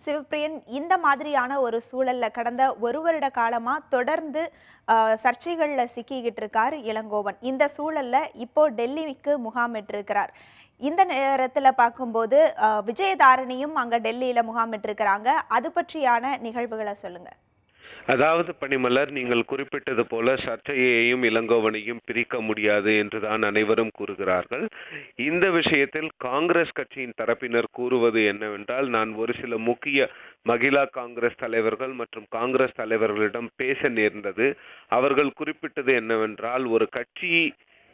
சிவப்பிரியன், இந்த மாதிரியான ஒரு சூழல்ல கடந்த ஒரு வருட காலமா தொடர்ந்து சர்ச்சைகள்ல சிக்கிக்கிட்டு இருக்காரு இளங்கோவன். இந்த சூழல்ல இப்போ டெல்லிக்கு முகாமிட்டிருக்கிறார். இந்த நேரத்துல பார்க்கும்போது விஜயதாரணியும் அங்க டெல்லியில முகாமிட்டிருக்கிறாங்க. அது பற்றியான நிகழ்வுகளை சொல்லுங்க. அதாவது பனிமலர், நீங்கள் குறிப்பிட்டது போல சர்ச்சையையும் இளங்கோவனையும் பிரிக்க முடியாது என்றுதான் அனைவரும் கூறுகிறார்கள். இந்த விஷயத்தில் காங்கிரஸ் கட்சியின் தரப்பினர் கூறுவது என்னவென்றால், நான் ஒரு சில முக்கிய மகிழா காங்கிரஸ் தலைவர்கள் மற்றும் காங்கிரஸ் தலைவர்களிடம் பேச நேர்ந்தது. அவர்கள் குறிப்பிட்டது என்னவென்றால், ஒரு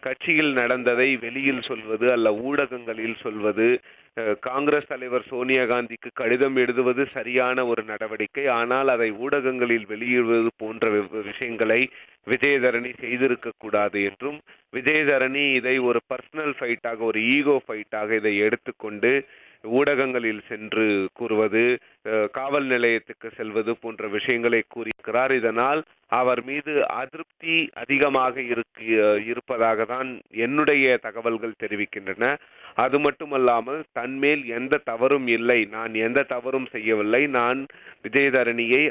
கட்சியில் நடந்ததை வெளியில் சொல்வது அல்ல ஊடகங்களில் சொல்வது, காங்கிரஸ் தலைவர் சோனியா காந்திக்கு கடிதம் எழுதுவது சரியான ஒரு நடவடிக்கை. ஆனால் அதை ஊடகங்களில் வெளியிடுவது போன்ற விஷயங்களை விஜயதரணி செய்திருக்க கூடாது என்றும், விஜயதரணி இதை ஒரு பர்சனல் ஃபைட்டாக, ஒரு ஈகோ ஃபைட்டாக இதை எடுத்துக்கொண்டு ஊடகங்களில் சென்று கூறுவது, காவல் நிலையத்துக்கு செல்வது போன்ற விஷயங்களை கூறியிருக்கிறார். இதனால் அவர் மீது அதிருப்தி அதிகமாக இருப்பதாக தான் என்னுடைய தகவல்கள் தெரிவிக்கின்றன. அது மட்டுமல்லாமல் தன்மேல் எந்த தவறும் இல்லை, நான் எந்த தவறும் செய்யவில்லை, நான் விஜயதரணியை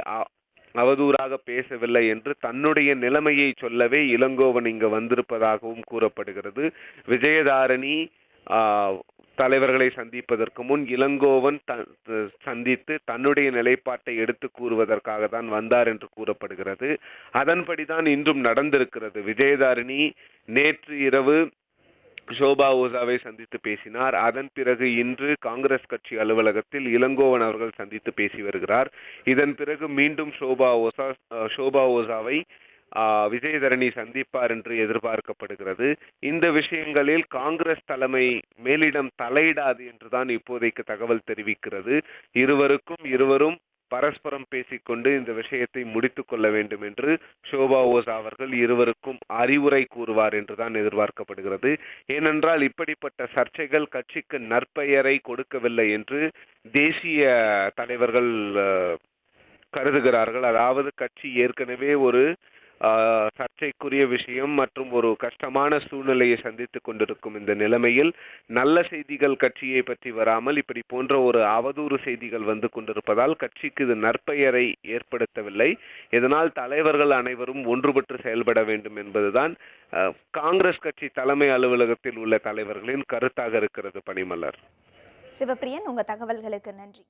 அவதூறாக பேசவில்லை என்று தன்னுடைய நிலைமையை சொல்லவே இளங்கோவன் இங்கு வந்திருப்பதாகவும் கூறப்படுகிறது. விஜயதாரணி தலைவர்களை சந்திப்பதற்கு முன் இளங்கோவன் சந்தித்து தன்னுடைய நிலைப்பாட்டை எடுத்து கூறுவதற்காக தான் வந்தார் என்று கூறப்படுகிறது. அதன்படிதான் இன்றும் நடந்திருக்கிறது. விஜயதாரணி நேற்று இரவு ஷோபா ஓசாவை சந்தித்து பேசினார். அதன் பிறகு இன்று காங்கிரஸ் கட்சி அலுவலகத்தில் இளங்கோவன் அவர்கள் சந்தித்து பேசி வருகிறார். இதன் பிறகு மீண்டும் ஷோபா ஓசாவை விஜயதரணி சந்திப்பார் என்று எதிர்பார்க்கப்படுகிறது. இந்த விஷயங்களில் காங்கிரஸ் தலைமை மேலிடம் தலையிடாது என்றுதான் இப்போதைக்கு தகவல் தெரிவிக்கிறது. இருவரும் பரஸ்பரம் பேசிக்கொண்டு இந்த விஷயத்தை முடித்துக் கொள்ள வேண்டும் என்று ஷோபா ஓசா அவர்கள் இருவருக்கும் அறிவுரை கூறுவார் என்றுதான் எதிர்பார்க்கப்படுகிறது. ஏனென்றால் இப்படிப்பட்ட சர்ச்சைகள் கட்சிக்கு நற்பெயரை கொடுக்கவில்லை என்று தேசிய தலைவர்கள் கருதுகிறார்கள். அதாவது கட்சி ஏற்கனவே ஒரு சர்ச்சைக்குரிய விஷயம் மற்றும் ஒரு கஷ்டமான சூழ்நிலையை சந்தித்துக் கொண்டிருக்கும் இந்த நிலைமையில் நல்ல செய்திகள் கட்சியை பற்றி வராமல் இப்படி போன்ற ஒரு அவதூறு செய்திகள் வந்து கொண்டிருப்பதால் கட்சிக்கு இது நற்பெயரை ஏற்படுத்தவில்லை. இதனால் தலைவர்கள் அனைவரும் ஒன்றுபட்டு செயல்பட வேண்டும் என்பதுதான் காங்கிரஸ் கட்சி தலைமை அலுவலகத்தில் உள்ள தலைவர்களின் கருத்தாக இருக்கிறது. பனிமலர். சிவப்பிரியன், உங்க தகவல்களுக்கு நன்றி.